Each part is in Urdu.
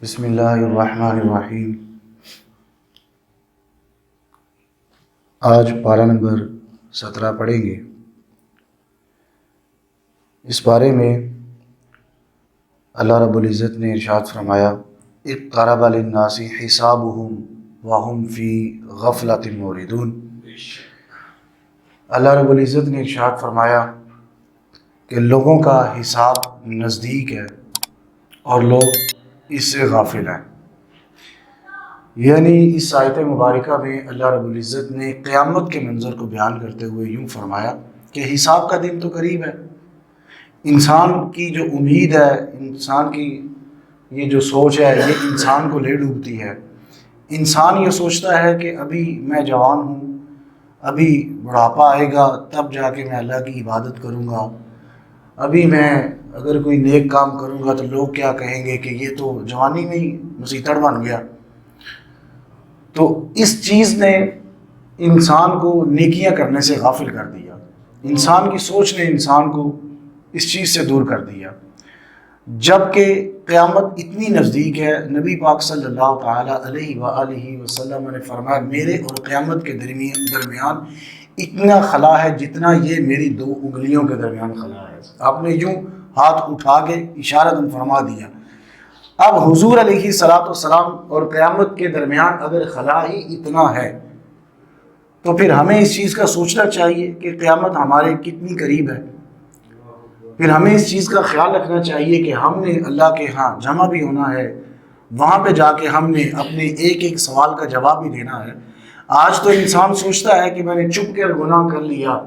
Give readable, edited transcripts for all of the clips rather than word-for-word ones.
بسم اللہ الرحمن الرحیم۔ آج پارہ نمبر 17 پڑھیں گے۔ اس بارے میں اللہ رب العزت نے ارشاد فرمایا، اقترب للناس حسابهم وهم فی غفلۃ معرضون۔ اللہ رب العزت نے ارشاد فرمایا کہ لوگوں کا حساب نزدیک ہے اور لوگ اس سے غافل ہیں۔ یعنی اس آیت مبارکہ میں اللہ رب العزت نے قیامت کے منظر کو بیان کرتے ہوئے یوں فرمایا کہ حساب کا دن تو قریب ہے۔ انسان کی جو امید ہے، انسان کی یہ جو سوچ ہے، یہ انسان کو لے ڈوبتی ہے۔ انسان یہ سوچتا ہے کہ ابھی میں جوان ہوں، ابھی بڑھاپا آئے گا تب جا کے میں اللہ کی عبادت کروں گا، ابھی میں اگر کوئی نیک کام کروں گا تو لوگ کیا کہیں گے کہ یہ تو جوانی میں ہی مسیتڑ بن گیا۔ تو اس چیز نے انسان کو نیکیاں کرنے سے غافل کر دیا، انسان کی سوچ نے انسان کو اس چیز سے دور کر دیا۔ جب کہ قیامت اتنی نزدیک ہے، نبی پاک صلی اللہ تعالیٰ علیہ وآلہ وسلم نے فرمایا میرے اور قیامت کے درمیان اتنا خلا ہے جتنا یہ میری 2 انگلیوں کے درمیان خلا ہے۔ آپ نے یوں ہاتھ اٹھا کے اشارتاً فرما دیا۔ اب حضور علیہ الصلوۃ والسلام اور قیامت کے درمیان اگر خلا ہی اتنا ہے تو پھر ہمیں اس چیز کا سوچنا چاہیے کہ قیامت ہمارے کتنی قریب ہے۔ پھر ہمیں اس چیز کا خیال رکھنا چاہیے کہ ہم نے اللہ کے ہاں جمع بھی ہونا ہے، وہاں پہ جا کے ہم نے اپنے ایک ایک سوال کا جواب بھی دینا ہے۔ آج تو انسان سوچتا ہے کہ میں نے چھپ کر گناہ کر لیا،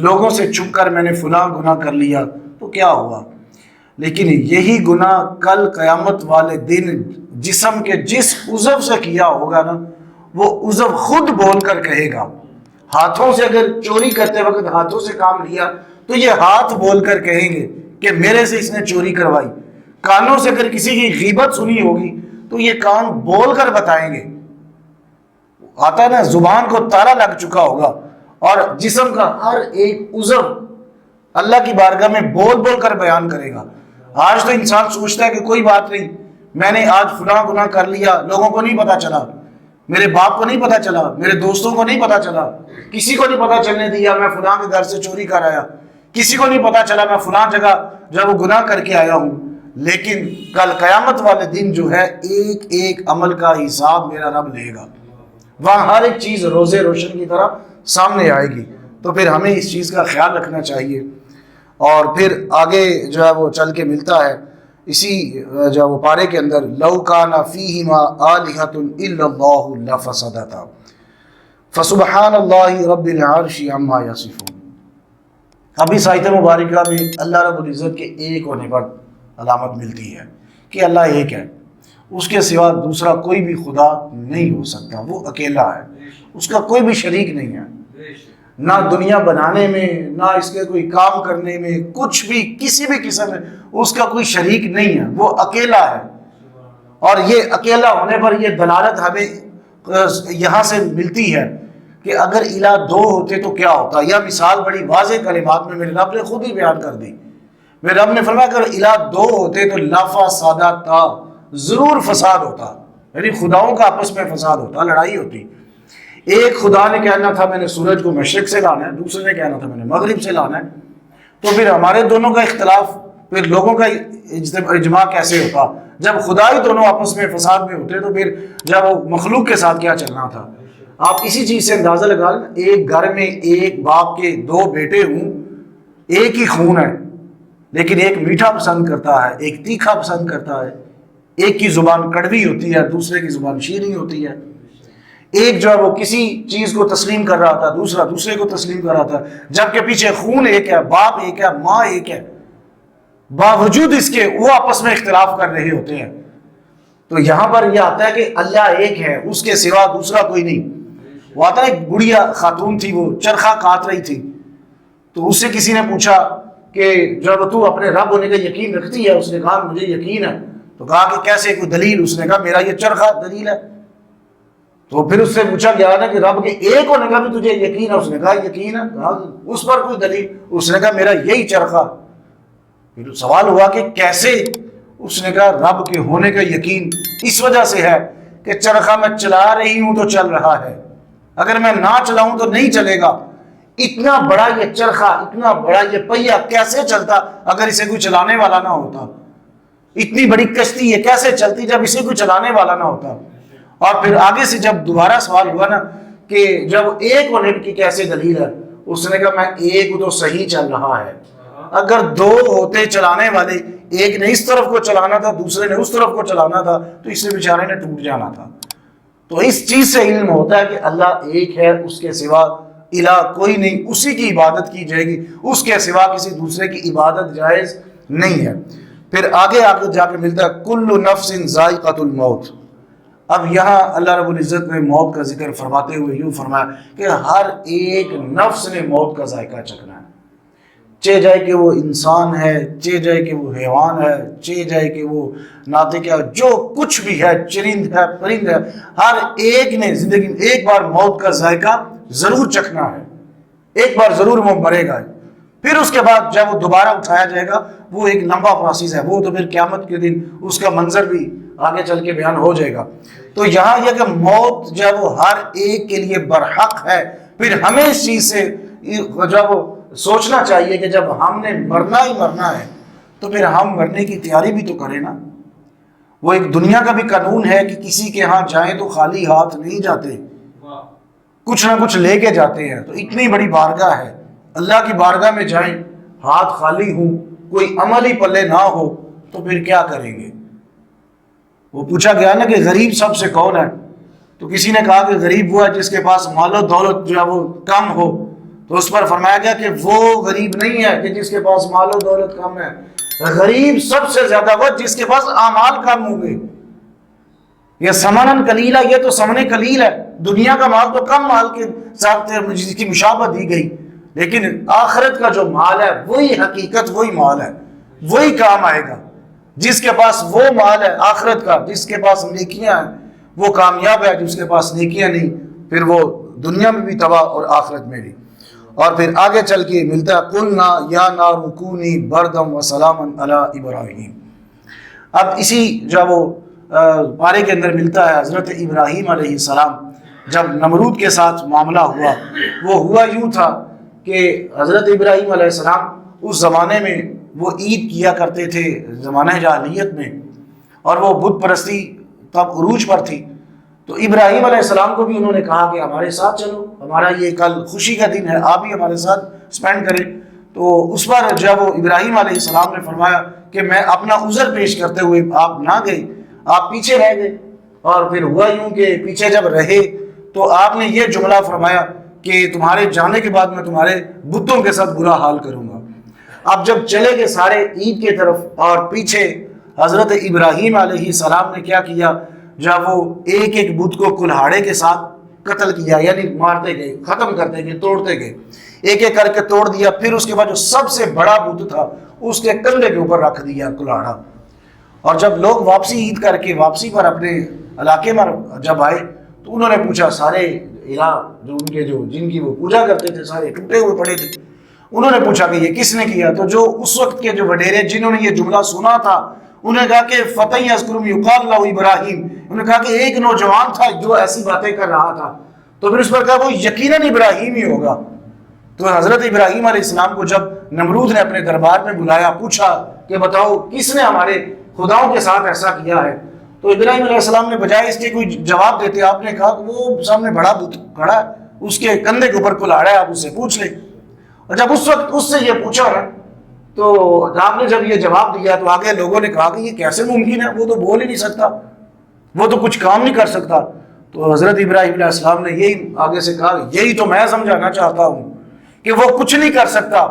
لوگوں سے چھپ کر میں نے فلاں گناہ کر لیا تو کیا ہوا، لیکن یہی گناہ کل قیامت والے دن جسم کے جس عضو سے کیا ہوگا نا، وہ عضو خود بول کر کہے گا۔ ہاتھوں سے اگر چوری کرتے وقت ہاتھوں سے کام لیا تو یہ ہاتھ بول کر کہیں گے کہ میرے سے اس نے چوری کروائی۔ کانوں سے اگر کسی کی غیبت سنی ہوگی تو یہ کان بول کر بتائیں گے۔ آتا ہے نا، زبان کو تالا لگ چکا ہوگا اور جسم کا ہر ایک عضو اللہ کی بارگاہ میں بول بول کر بیان کرے گا۔ آج تو انسان سوچتا ہے کہ کوئی بات نہیں، میں نے آج فلاں گناہ کر لیا، لوگوں کو نہیں پتا چلا، میرے باپ کو نہیں پتا چلا، میرے دوستوں کو نہیں پتا چلا، کسی کو نہیں پتا چلنے دیا میں فلاں کے گھر سے چوری کر آیا، کسی کو نہیں پتا چلا میں فلاں جگہ جب وہ گناہ کر کے آیا ہوں۔ لیکن کل قیامت والے دن جو ہے ایک ایک عمل کا حساب میرا رب لے گا، وہاں ہر ایک چیز روزے روشن کی طرح سامنے آئے گی۔ تو پھر ہمیں اس چیز کا خیال رکھنا چاہیے۔ اور پھر آگے جو ہے وہ چل کے ملتا ہے اسی جو وہ پارے کے اندر، لو کان فیہما آلہۃ الا اللہ لفسدتا فسبحان اللہ رب العرش عما یصفون۔ اب اس آیت مبارکہ میں اللہ رب العزت کے ایک ہونے پر علامت ملتی ہے کہ اللہ ایک ہے، اس کے سوا دوسرا کوئی بھی خدا نہیں ہو سکتا، وہ اکیلا ہے، اس کا کوئی بھی شریک نہیں ہے، نہ دنیا بنانے میں، نہ اس کے کوئی کام کرنے میں، کچھ بھی کسی بھی قسم میں اس کا کوئی شریک نہیں ہے، وہ اکیلا ہے۔ اور یہ اکیلا ہونے پر یہ دلالت ہمیں یہاں سے ملتی ہے کہ اگر الہ 2 ہوتے تو کیا ہوتا۔ یہ مثال بڑی واضح کلمات میں میرے رب نے خود ہی بیان کر دی۔ میرے رب نے فرمایا اگر الہ 2 ہوتے تو لفسدتا، ضرور فساد ہوتا، یعنی خداؤں کا آپس میں فساد ہوتا، لڑائی ہوتی۔ ایک خدا نے کہنا تھا میں نے سورج کو مشرق سے لانا ہے، دوسرے نے کہنا تھا میں نے مغرب سے لانا ہے، تو پھر ہمارے دونوں کا اختلاف، پھر لوگوں کا اجماع کیسے ہوتا؟ جب خدا ہی دونوں آپس میں فساد میں ہوتے تو پھر جب وہ مخلوق کے ساتھ کیا چلنا تھا؟ آپ اسی چیز سے اندازہ لگا لیں، ایک گھر میں ایک باپ کے 2 بیٹے ہوں، ایک ہی خون ہے، لیکن ایک میٹھا پسند کرتا ہے، ایک تیکھا پسند کرتا ہے، ایک کی زبان کڑوی ہوتی ہے، دوسرے کی زبان شیریں ہوتی ہے، ایک جو ہے وہ کسی چیز کو تسلیم کر رہا تھا، دوسرا دوسرے کو تسلیم کر رہا تھا، جبکہ پیچھے خون ایک ہے، باپ ایک ہے، ماں ایک ہے، باوجود اس کے وہ آپس میں اختلاف کر رہے ہوتے ہیں۔ تو یہاں پر یہ آتا ہے کہ اللہ ایک ہے، اس کے سوا دوسرا کوئی نہیں۔ وہ آتا ہے ایک بڑھیا خاتون تھی، وہ چرخہ کاٹ رہی تھی، تو اس سے کسی نے پوچھا کہ جب تو اپنے رب ہونے کا یقین رکھتی ہے؟ اس نے کہا مجھے یقین ہے۔ تو کہا کہ کیسے، کوئی دلیل؟ اس نے کہا میرا یہ چرخہ دلیل ہے۔ تو پھر اس سے پوچھا گیا نا کہ رب کے ایک ہونے کا بھی تجھے یقین ہے؟ اس نے کہا یقین ہے۔ کہا اس پر کوئی دلیل؟ اس نے کہا میرا یہی چرخہ۔ پھر سوال ہوا کہ کیسے؟ اس نے کہا رب کے ہونے کا یقین اس وجہ سے ہے کہ چرخہ میں چلا رہی ہوں تو چل رہا ہے، اگر میں نہ چلاؤں تو نہیں چلے گا۔ اتنا بڑا یہ چرخہ، اتنا بڑا یہ پہیہ کیسے چلتا اگر اسے کوئی چلانے والا نہ ہوتا؟ اتنی بڑی کشتی یہ کیسے چلتی جب اسے کوئی چلانے والا نہ ہوتا؟ اور پھر آگے سے جب دوبارہ سوال ہوا نا کہ جب ایک ہونے کی کیسے دلیل ہے، اس نے کہا میں ایک تو صحیح چل رہا ہے، اگر دو ہوتے چلانے والے، ایک نے اس طرف کو چلانا تھا دوسرے نے اس طرف کو چلانا تھا تو اس نے بیچارے نے ٹوٹ جانا تھا۔ تو اس چیز سے علم ہوتا ہے کہ اللہ ایک ہے، اس کے سوا الہ کوئی نہیں، اسی کی عبادت کی جائے گی، اس کے سوا کسی دوسرے کی عبادت جائز نہیں ہے۔ پھر آگے جا کے ملتا ہے کل نفس ذائقۃ الموت۔ اب یہاں اللہ رب العزت نے موت کا ذکر فرماتے ہوئے یوں فرمایا کہ ہر ایک نفس نے موت کا ذائقہ چکھنا ہے، چاہے جائے کہ وہ انسان ہے، چاہے جائے کہ وہ حیوان ہے، چاہے جائے کہ وہ ناطق ہے، جو کچھ بھی ہے، چرند ہے، پرند ہے، ہر ایک نے زندگی میں ایک بار موت کا ذائقہ ضرور چکھنا ہے، ایک بار ضرور وہ مرے گا۔ پھر اس کے بعد جب وہ دوبارہ اٹھایا جائے گا وہ ایک لمبا پروسیس ہے، وہ تو پھر قیامت کے دن اس کا منظر بھی آگے چل کے بیان ہو جائے گا۔ تو یہاں یہ کہ موت جب وہ ہر ایک کے لیے برحق ہے، پھر ہمیں اس چیز سے جب سوچنا چاہیے کہ جب ہم نے مرنا ہی مرنا ہے تو پھر ہم مرنے کی تیاری بھی تو کریں نا۔ وہ ایک دنیا کا بھی قانون ہے کہ کسی کے ہاں جائیں تو خالی ہاتھ نہیں جاتے، کچھ نہ کچھ لے کے جاتے ہیں۔ تو اتنی بڑی بارگاہ ہے، اللہ کی بارگاہ میں جائیں ہاتھ خالی ہوں، کوئی عمل ہی پلے نہ ہو تو پھر کیا کریں گے؟ وہ پوچھا گیا نا کہ غریب سب سے کون ہے، تو کسی نے کہا کہ غریب وہ ہے جس کے پاس مال و دولت جو ہے وہ کم ہو، تو اس پر فرمایا گیا کہ وہ غریب نہیں ہے کہ جس کے پاس مال و دولت کم ہے، غریب سب سے زیادہ وہ جس کے پاس اعمال کم ہوں گے۔ یہ سمنن قلیلہ، یہ تو سمن قلیل ہے، دنیا کا مال تو کم مال کے ساتھ جس کی مشابہت دی گئی، لیکن آخرت کا جو مال ہے وہی حقیقت، وہی مال ہے، وہی کام آئے گا۔ جس کے پاس وہ مال ہے آخرت کا، جس کے پاس نیکیاں ہیں وہ کامیاب ہے، جس کے پاس نیکیاں نہیں پھر وہ دنیا میں بھی تباہ اور آخرت میں بھی۔ اور پھر آگے چل کے ملتا ہے قلنا یا نار کونی بردم وسلاما علی ابراہیم۔ اب اسی جو وہ پارے کے اندر ملتا ہے حضرت ابراہیم علیہ السلام جب نمرود کے ساتھ معاملہ ہوا، وہ ہوا یوں تھا کہ حضرت ابراہیم علیہ السلام اس زمانے میں وہ عید کیا کرتے تھے زمانہ جاہلیت میں، اور وہ بت پرستی تب عروج پر تھی۔ تو ابراہیم علیہ السلام کو بھی انہوں نے کہا کہ ہمارے ساتھ چلو، ہمارا یہ کل خوشی کا دن ہے، آپ بھی ہمارے ساتھ سپینڈ کریں۔ تو اس پر جب وہ ابراہیم علیہ السلام نے فرمایا کہ میں اپنا عذر پیش کرتے ہوئے آپ نہ گئے، آپ پیچھے رہ گئے، اور پھر ہوا یوں کہ پیچھے جب رہے تو آپ نے یہ جملہ فرمایا کہ تمہارے جانے کے بعد میں تمہارے بتوں کے ساتھ برا حال کروں گا۔ اب جب چلے گئے سارے عید کی طرف، اور پیچھے حضرت ابراہیم علیہ السلام نے کیا کیا، جب وہ ایک ایک بت کو کلہاڑے کے ساتھ قتل کیا، یعنی مارتے گئے، ختم کرتے گئے، توڑتے گئے، ایک ایک کر کے توڑ دیا۔ پھر اس کے بعد جو سب سے بڑا بت تھا اس کے کندھے کے اوپر رکھ دیا کلہاڑا۔ اور جب لوگ واپسی عید کر کے واپسی پر اپنے علاقے میں جب آئے تو انہوں نے پوچھا، سارے الہ جو ان کے جو جن کی وہ پوجا کرتے تھے سارے ٹوٹے ہوئے پڑے تھے، انہوں نے پوچھا کہ یہ کس نے کیا؟ تو جو اس وقت کے جو وڈیرے جنہوں نے یہ جملہ سنا تھا انہوں نے کہا کہ فتح یذکر یقال له ابراہیم، انہوں نے کہا کہ ایک نوجوان تھا جو ایسی باتیں کر رہا تھا، تو پھر اس پر کہا وہ یقیناً ابراہیم ہی ہوگا۔ تو حضرت ابراہیم علیہ السلام کو جب نمرود نے اپنے دربار میں بلایا، پوچھا کہ بتاؤ کس نے ہمارے خداؤں کے ساتھ ایسا کیا ہے، تو ابراہیم علیہ السلام نے بجائے اس کے کوئی جواب دیتے آپ نے کہا کہ وہ سامنے بڑا بت کھڑا ہے، اس کے کندھے کے اوپر کلہاڑا ہے، آپ اس سے پوچھ لیں۔ اور جب اس وقت اس سے یہ پوچھا نا تو آپ نے جب یہ جواب دیا تو آگے لوگوں نے کہا کہ یہ کیسے ممکن ہے، وہ تو بول ہی نہیں سکتا، وہ تو کچھ کام نہیں کر سکتا۔ تو حضرت ابراہیم علیہ السلام نے یہی آگے سے کہا، یہی تو میں سمجھانا چاہتا ہوں کہ وہ کچھ نہیں کر سکتا،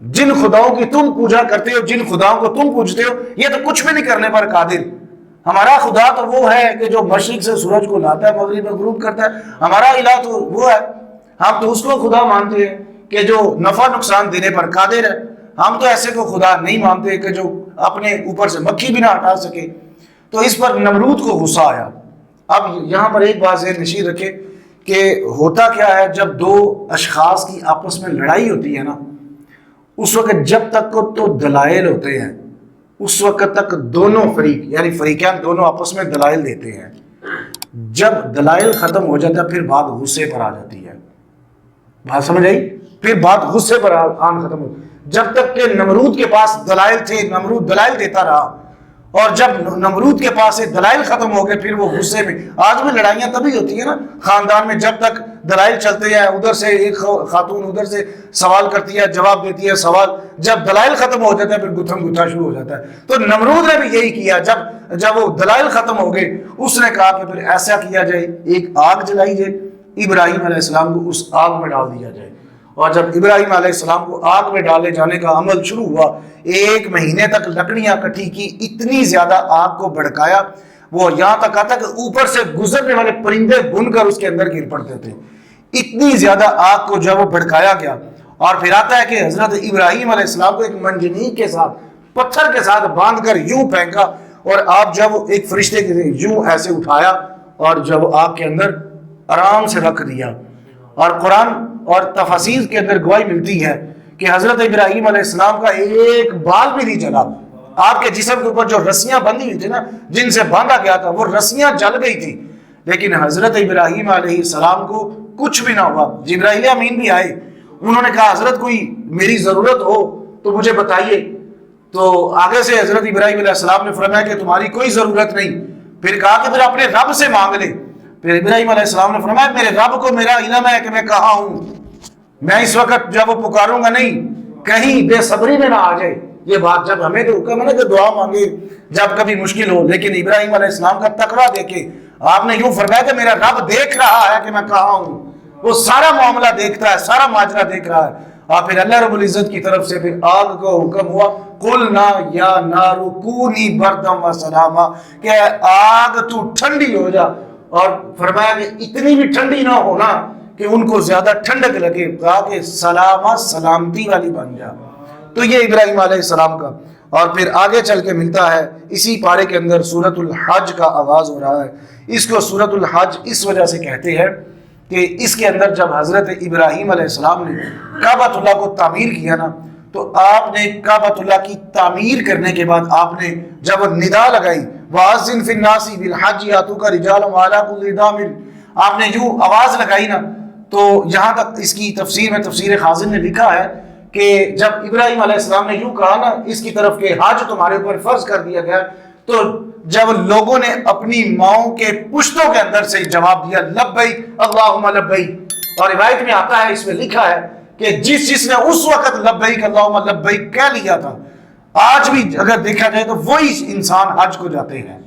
جن خداؤں کی تم پوجا کرتے ہو، جن خداؤں کو تم پوجتے ہو، یہ تو کچھ بھی نہیں کرنے پر قادر۔ ہمارا خدا تو وہ ہے کہ جو مشرق سے سورج کو لاتا ہے، مغرب میں غروب کرتا ہے، ہمارا الہ تو وہ ہے، ہم تو اس کو خدا مانتے ہیں کہ جو نفع نقصان دینے پر قادر ہے، ہم تو ایسے کو خدا نہیں مانتے کہ جو اپنے اوپر سے مکھی بھی نہ ہٹا سکے۔ تو اس پر نمرود کو غصہ آیا۔ اب یہاں پر ایک بات ذہن نشین رکھے کہ ہوتا کیا ہے، جب دو اشخاص کی آپس میں لڑائی ہوتی ہے نا، اس وقت جب تک کو تو دلائل ہوتے ہیں، اس وقت تک دونوں فریق یعنی فریقین دونوں آپس میں دلائل دیتے ہیں. جب دلائل ختم ہو جاتا ہے پھر بات غصے پر آ جاتی ہے. بات سمجھ آئی؟ پھر بات غصے پر آن ختم ہو. جب تک کہ نمرود کے پاس دلائل تھے نمرود دلائل دیتا رہا, اور جب نمرود کے پاس سے دلائل ختم ہو گئے پھر وہ غصے میں. آج بھی لڑائیاں تبھی ہوتی ہیں نا خاندان میں, جب تک دلائل چلتے ہیں, ادھر سے ایک خاتون ادھر سے سوال کرتی ہے جواب دیتی ہے سوال, جب دلائل ختم ہو جاتا ہے پھر گتھم گتھا شروع ہو جاتا ہے. تو نمرود نے بھی یہی کیا. جب وہ دلائل ختم ہو گئے اس نے کہا کہ پھر ایسا کیا جائے, ایک آگ جلائی جائے, ابراہیم علیہ السلام کو اس آگ میں ڈال دیا جائے. اور جب ابراہیم علیہ السلام کو آگ میں ڈالے جانے کا عمل شروع ہوا, 1 مہینے تک لکڑیاں کٹھی کی, اتنی زیادہ آگ کو بھڑکایا, وہ یہاں تک آتا کہ اوپر سے گزرنے والے پرندے بن کر اس کے اندر گر پڑتے تھے. اتنی زیادہ آگ کو جب وہ بھڑکایا گیا, اور پھر آتا ہے کہ حضرت ابراہیم علیہ السلام کو ایک منجنیق کے ساتھ پتھر کے ساتھ باندھ کر یوں پھینکا, اور آپ جب ایک فرشتے کے یوں ایسے اٹھایا اور جب آگ کے اندر آرام سے رکھ دیا. اور قرآن اور تفاسیر کے اندر گواہی ملتی ہے کہ حضرت ابراہیم علیہ السلام کا ایک بال بھی نہیں جلا. آپ کے جسم کے اوپر جو رسیاں بندھی ہوئی تھی نا, جن سے باندھا گیا تھا, وہ رسیاں جل گئی تھی, لیکن حضرت ابراہیم علیہ السلام کو کچھ بھی نہ ہوا. جبرائیل امین بھی آئے, انہوں نے کہا حضرت کوئی میری ضرورت ہو تو مجھے بتائیے. تو آگے سے حضرت ابراہیم علیہ السلام نے فرمایا کہ تمہاری کوئی ضرورت نہیں. پھر کہا کہ پھر اپنے رب سے مانگ لے. پھر ابراہیم علیہ السلام نے فرمایا میرے رب کو میرا علم ہے کہ میں کہاں ہوں, میں اس وقت جب وہ پکاروں گا نہیں کہیں بے صبری میں نہ آ جائے. یہ بات جب ہمیں تو حکم ہے نا کہ دعا مانگے جب کبھی مشکل ہو, لیکن ابراہیم علیہ السلام کا تقویٰ دیکھے آپ نے یوں فرمایا کہ میرا رب دیکھ رہا ہے کہ میں کہاں ہوں, وہ سارا معاملہ دیکھتا ہے, سارا ماجرا دیکھ رہا ہے. اور پھر اللہ رب العزت کی طرف سے پھر آگ کو حکم ہوا قلنا یا نار کونی بردم و سلاما, کہ آگ تو ٹھنڈی ہو جا, اور فرمایا کہ اتنی بھی ٹھنڈی نہ ہونا کہ ان کو زیادہ ٹھنڈک لگے, کہا کہ سلامہ سلامتی والی بن جا. تو یہ ابراہیم علیہ السلام کا. اور پھر آگے چل کے ملتا ہے اسی پارے کے اندر سورۃ الحج کا آغاز ہو رہا ہے. اس کو سورۃ الحج اس وجہ سے کہتے ہیں کہ اس کے اندر جب حضرت ابراہیم علیہ السلام نے کعبۃ اللہ کو تعمیر کیا نا, تو آپ نے کعبۃ اللہ کی تعمیر کرنے کے بعد آپ نے جب ندا لگائی وَأَذِّن فِي النَّاسِ بِالْحَجِّ يَأْتُوكَ رِجَالًا وَعَلَىٰ كُلِّ ضَامِرٍ, آپ نے یوں آواز لگائی نا, تو یہاں تک اس کی تفسیر میں تفسیر خازن نے لکھا ہے کہ جب ابراہیم علیہ السلام نے یوں کہا نا اس کی طرف کہ حج تمہارے اوپر فرض کر دیا گیا, تو جب لوگوں نے اپنی ماؤں کے پشتوں کے اندر سے جواب دیا لبیک اللہم لبیک, اور روایت میں آتا ہے اس میں لکھا ہے کہ جس نے اس وقت لبیک اللہم لبیک کہہ لیا تھا, آج بھی اگر دیکھا جائے تو وہی انسان حج کو جاتے ہیں.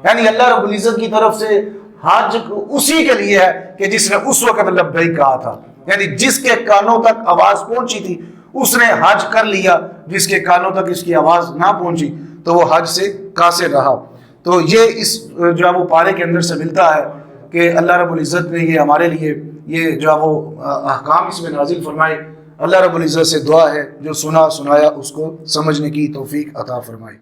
یعنی اللہ رب العزت کی طرف سے حج اسی کے لیے ہے کہ جس نے اس وقت لبیک کہا تھا, یعنی جس کے کانوں تک آواز پہنچی تھی اس نے حج کر لیا, جس کے کانوں تک اس کی آواز نہ پہنچی تو وہ حج سے قاصر رہا. تو یہ اس جو ہے وہ پارے کے اندر سے ملتا ہے کہ اللہ رب العزت نے یہ ہمارے لیے یہ جو ہے وہ احکام اس میں نازل فرمائے. اللہ رب العزت سے دعا ہے جو سنا سنایا اس کو سمجھنے کی توفیق عطا فرمائے.